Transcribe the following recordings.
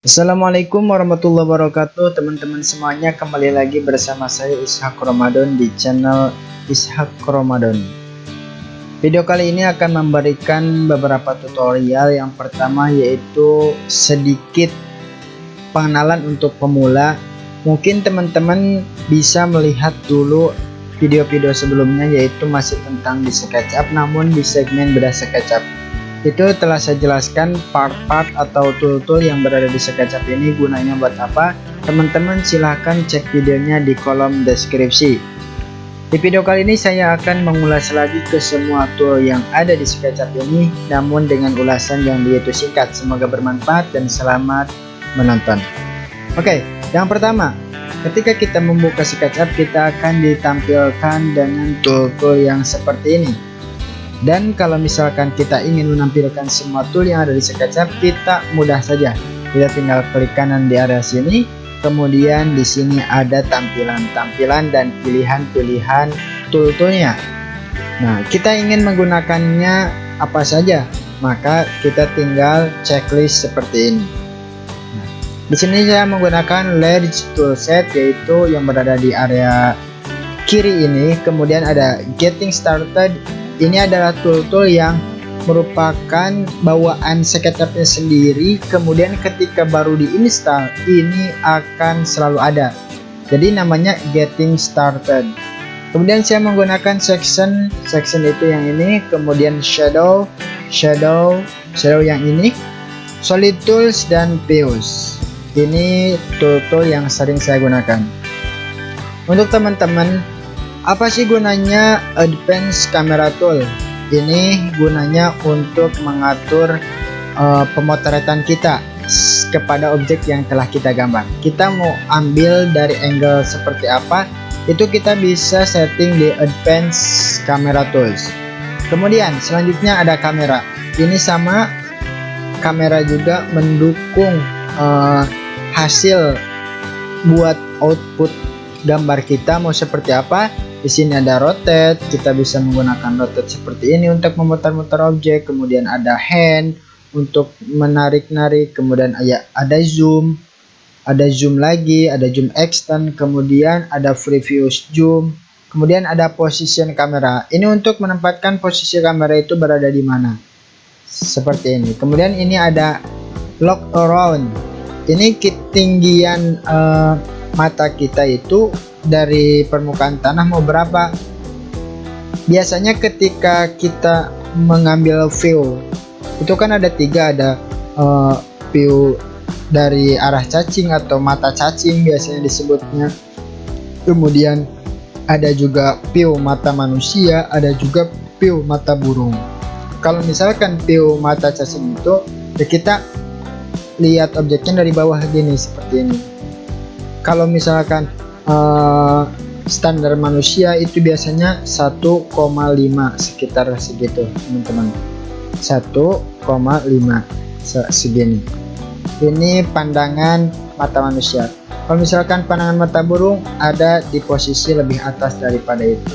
Assalamualaikum warahmatullahi wabarakatuh, teman-teman semuanya. Kembali lagi bersama saya Ishak Ramadan di channel Ishak Ramadan. Video kali ini akan memberikan beberapa tutorial. Yang pertama yaitu sedikit pengenalan untuk pemula. Mungkin teman-teman bisa melihat dulu video-video sebelumnya, yaitu masih tentang di SketchUp, namun di segmen beda SketchUp. Itu telah saya jelaskan part-part atau tool-tool yang berada di SketchUp ini gunanya buat apa. Teman-teman silahkan cek videonya di kolom deskripsi. Di video kali ini saya akan mengulas lagi ke semua tool yang ada di SketchUp ini, namun dengan ulasan yang begitu singkat. Semoga bermanfaat dan selamat menonton. Oke, yang pertama, ketika kita membuka SketchUp, kita akan ditampilkan dengan tool-tool yang seperti ini. Dan kalau misalkan kita ingin menampilkan semua tool yang ada di SketchUp, kita mudah saja. Kita tinggal klik kanan di area sini, kemudian di sini ada tampilan-tampilan dan pilihan-pilihan tool-toolnya. Nah, kita ingin menggunakannya apa saja, maka kita tinggal checklist seperti ini. Nah, di sini saya menggunakan Large Toolset, yaitu yang berada di area kiri ini. Kemudian ada Getting Started. Ini adalah tool-tool yang merupakan bawaan SketchUp-nya sendiri. Kemudian ketika baru diinstal, ini akan selalu ada. Jadi namanya Getting Started. Kemudian saya menggunakan Section itu yang ini. Kemudian Shadow yang ini. Solid Tools dan Fuse. Ini tool-tool yang sering saya gunakan. Untuk teman-teman, apa sih gunanya Advanced Camera Tool? Ini gunanya untuk mengatur pemotretan kita kepada objek yang telah kita gambar. Kita mau ambil dari angle seperti apa, itu kita bisa setting di Advanced Camera Tools. Kemudian selanjutnya ada kamera. Ini sama, kamera juga mendukung hasil buat output gambar kita mau seperti apa. Di sini ada rotate, kita bisa menggunakan rotate seperti ini untuk memutar-mutar objek. Kemudian ada hand untuk menarik-narik. Kemudian ada zoom lagi, ada zoom extend. Kemudian ada preview zoom. Kemudian ada position kamera. Ini untuk menempatkan posisi kamera itu berada di mana. Seperti ini. Kemudian ini ada look around. Ini ketinggian mata kita itu dari permukaan tanah mau berapa. Biasanya ketika kita mengambil view itu kan ada tiga, ada view dari arah cacing atau mata cacing biasanya disebutnya. Kemudian ada juga view mata manusia, ada juga view mata burung. Kalau misalkan view mata cacing itu ya kita lihat objeknya dari bawah gini seperti ini. Kalau misalkan standar manusia itu biasanya 1,5 sekitar segitu teman-teman, 1,5 segini. Ini pandangan mata manusia. Kalau misalkan pandangan mata burung ada di posisi lebih atas daripada itu.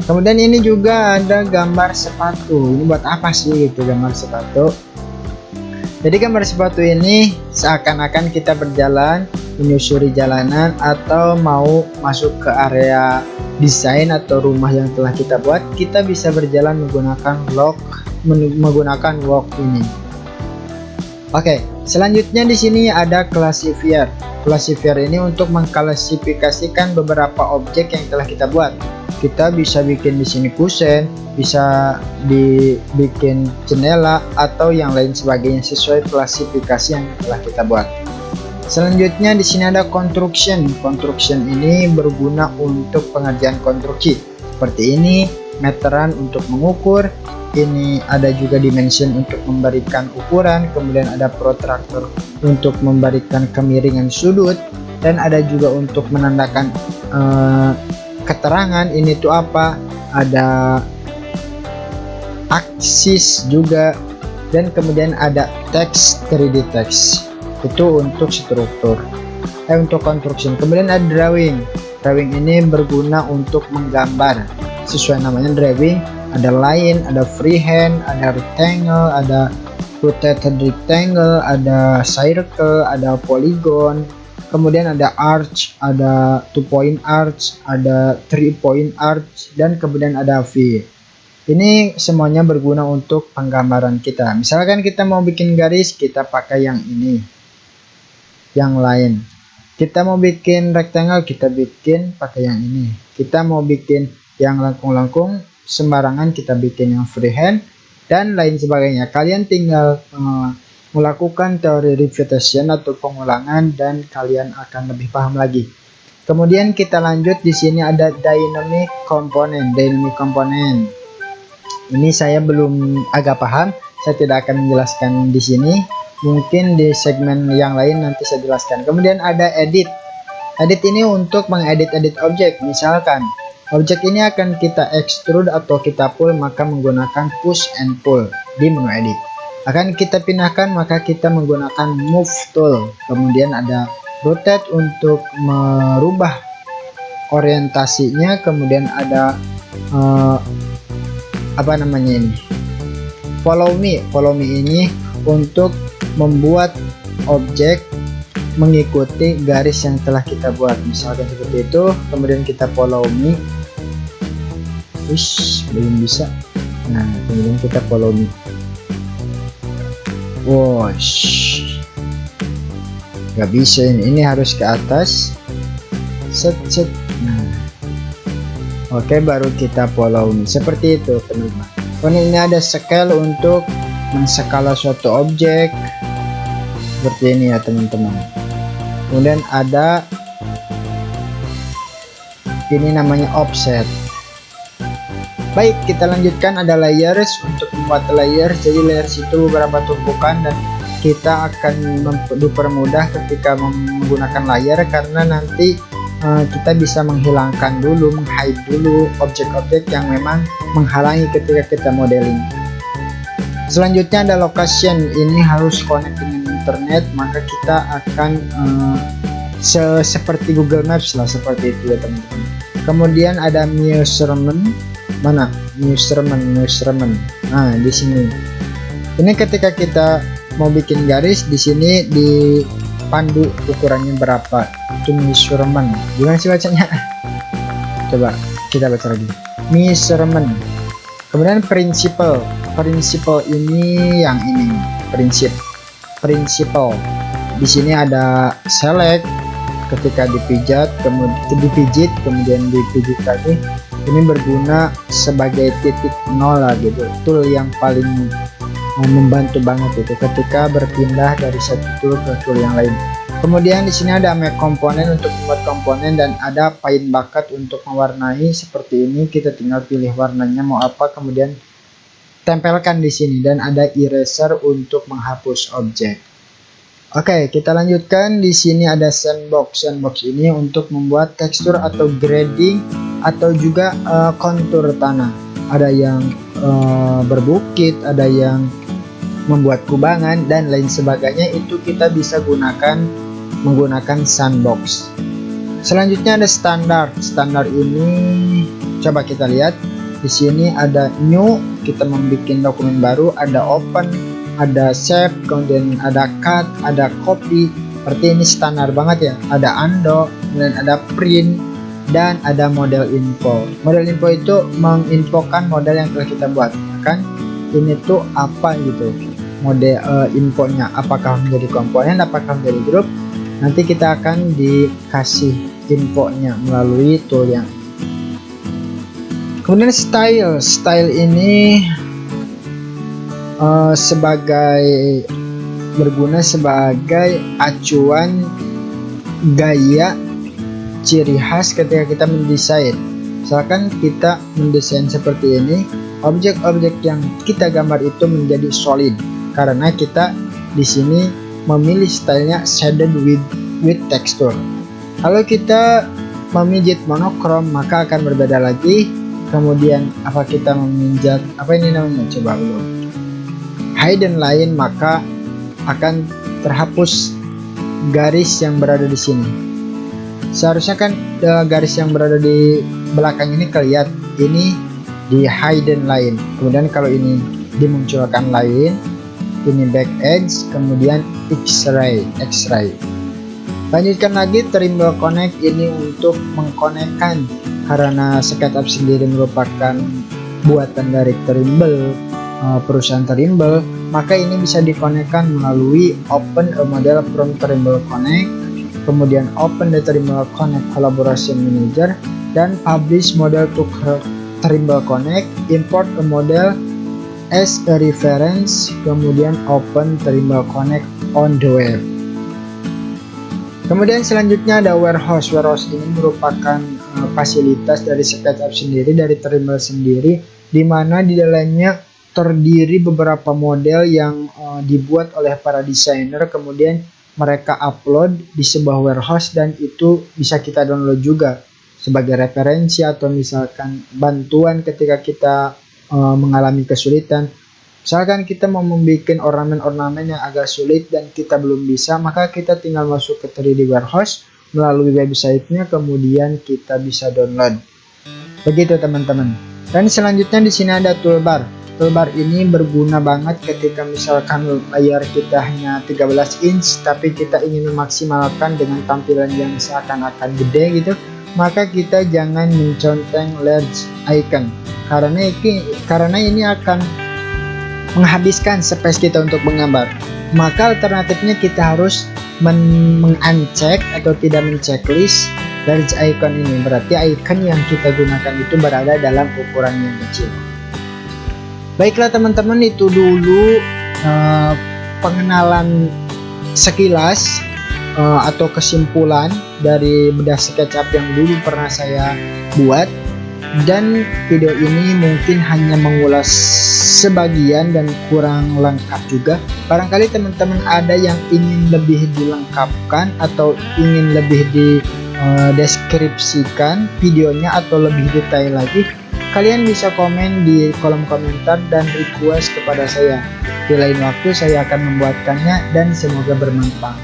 Kemudian ini juga ada gambar sepatu. Ini buat apa sih gitu gambar sepatu? Jadi gambar sepatu ini seakan-akan kita berjalan menyusuri jalanan atau mau masuk ke area desain atau rumah yang telah kita buat. Kita bisa berjalan menggunakan walk ini. Oke, selanjutnya di sini ada Classifier. Classifier ini untuk mengklasifikasikan beberapa objek yang telah kita buat. Kita bisa bikin di sini kusen, bisa dibikin jendela atau yang lain sebagainya sesuai klasifikasi yang telah kita buat. Selanjutnya di sini ada construction. Construction ini berguna untuk pengerjaan konstruksi. Seperti ini, meteran untuk mengukur. Ini ada juga dimension untuk memberikan ukuran. Kemudian ada protractor untuk memberikan kemiringan sudut. Dan ada juga untuk menandakan keterangan ini tuh apa. Ada aksis juga. Dan kemudian ada text, 3D text. Itu untuk struktur, untuk construction. Kemudian ada drawing. Drawing ini berguna untuk menggambar sesuai namanya drawing. Ada line, ada freehand, ada rectangle, ada rotated rectangle, ada circle, ada polygon, kemudian ada arch, ada 2-point arch, ada 3-point arch, dan kemudian ada V. Ini semuanya berguna untuk penggambaran kita. Misalkan kita mau bikin garis, kita pakai yang ini, yang lain. Kita mau bikin rectangle, kita bikin pakai yang ini. Kita mau bikin yang lengkung-lengkung, sembarangan kita bikin yang freehand, dan lain sebagainya. Kalian tinggal melakukan teori repetition atau pengulangan dan kalian akan lebih paham lagi. Kemudian kita lanjut, di sini ada dynamic component. Ini saya belum agak paham, saya tidak akan menjelaskan di sini. Mungkin di segmen yang lain nanti saya jelaskan. Kemudian ada edit. Edit ini untuk mengedit objek. Misalkan objek ini akan kita extrude atau kita pull, maka menggunakan push and pull di menu edit. Akan kita pindahkan, maka kita menggunakan move tool. Kemudian ada rotate untuk merubah orientasinya. Kemudian ada follow me ini untuk membuat objek mengikuti garis yang telah kita buat, misalkan seperti itu. Kemudian kita follow me, belum bisa. Nah, kemudian kita follow me. Gak bisa ini harus ke atas. Set. Nah, oke, baru kita follow me seperti itu, teman-teman. Kemudian ini ada scale untuk menskala suatu objek seperti ini ya, teman-teman. Kemudian ada ini namanya offset. Baik, kita lanjutkan. Ada layers untuk membuat layers. Jadi layers itu beberapa tumpukan dan kita akan dipermudah ketika menggunakan layer, karena nanti kita bisa menghilangkan dulu, menghide dulu objek-objek yang memang menghalangi ketika kita modeling. Selanjutnya ada location. Ini harus connect dengan internet, maka kita akan seperti Google Maps lah, seperti itu ya, teman-teman. Kemudian ada measurement. Mana measurement? Nah, di sini. Ini ketika kita mau bikin garis, di sini dipandu ukurannya berapa. Itu measurement. Gimana sih bacanya? Coba kita baca lagi. Measurement. Kemudian principle. Principle ini yang ini. Principle. Di sini ada select. Ketika dipijit, kemudian dipijit lagi. Ini berguna sebagai titik nol lah gitu. Tool yang paling membantu banget itu ketika berpindah dari satu tool ke tool yang lain. Kemudian di sini ada make komponen untuk membuat komponen, dan ada paint bucket untuk mewarnai. Seperti ini, kita tinggal pilih warnanya mau apa, kemudian tempelkan di sini. Dan ada eraser untuk menghapus objek. Oke, kita lanjutkan. Di sini ada sandbox. Sandbox ini untuk membuat tekstur atau grading atau juga kontur tanah. Ada yang berbukit, ada yang membuat kubangan dan lain sebagainya. Itu kita bisa menggunakan sandbox. Selanjutnya ada standar. Standar ini coba kita lihat. Di sini ada new, kita membuat dokumen baru, ada open, ada save, kemudian ada cut, ada copy. Seperti ini standar banget ya. Ada undo, kemudian ada print, dan ada model info. Model info itu menginfokan model yang telah kita buat. Kan ini tuh apa gitu. Model infonya apakah menjadi komponen, apakah menjadi grup. Nanti kita akan dikasih infonya melalui tool yang. Kemudian style ini berguna sebagai acuan gaya ciri khas ketika kita mendesain. Misalkan kita mendesain seperti ini, objek-objek yang kita gambar itu menjadi solid karena kita di sini memilih stylenya shaded with texture. Kalau kita memijit monokrom, maka akan berbeda lagi. Kemudian apa kita meminjat apa ini namanya, coba dulu, hidden line, maka akan terhapus garis yang berada di sini. Seharusnya kan garis yang berada di belakang ini kelihatan, ini di hidden line. Kemudian kalau ini dimunculkan line, ini back edge, kemudian X-ray. Lanjutkan lagi Trimble Connect, ini untuk mengkonekkan, karena SketchUp sendiri merupakan buatan dari Trimble, perusahaan Trimble, maka ini bisa dikonekkan melalui Open a Model from Trimble Connect, kemudian Open the Trimble Connect Collaboration Manager, dan Publish Model to Trimble Connect, Import a Model as a reference, kemudian Open Trimble Connect on the web. Kemudian selanjutnya ada warehouse. Warehouse ini merupakan fasilitas dari SketchUp sendiri, dari Trimble sendiri, di mana di dalamnya terdiri beberapa model yang dibuat oleh para desainer, kemudian mereka upload di sebuah warehouse, dan itu bisa kita download juga sebagai referensi atau misalkan bantuan ketika kita mengalami kesulitan. Misalkan kita mau membuat ornamen-ornamen yang agak sulit dan kita belum bisa, maka kita tinggal masuk ke 3D Warehouse melalui websitenya, kemudian kita bisa download. Begitu teman-teman. Dan selanjutnya di sini ada toolbar. Toolbar ini berguna banget ketika misalkan layar kita hanya 13 inch tapi kita ingin memaksimalkan dengan tampilan yang seakan-akan gede gitu, maka kita jangan menconteng large icon, karena ini akan menghabiskan space kita untuk menggambar. Maka alternatifnya kita harus meng-uncheck atau tidak men-checklist large icon ini. Berarti icon yang kita gunakan itu berada dalam ukuran yang kecil. Baiklah teman-teman, itu dulu pengenalan sekilas atau kesimpulan dari bedah SketchUp yang dulu pernah saya buat. Dan video ini mungkin hanya mengulas sebagian dan kurang lengkap juga. Barangkali teman-teman ada yang ingin lebih dilengkapkan atau ingin lebih dideskripsikan videonya atau lebih detail lagi, kalian bisa komen di kolom komentar dan request kepada saya. Di lain waktu saya akan membuatkannya dan semoga bermanfaat.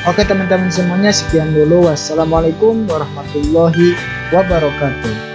Oke teman-teman semuanya, sekian dulu. Wassalamualaikum warahmatullahi wabarakatuh.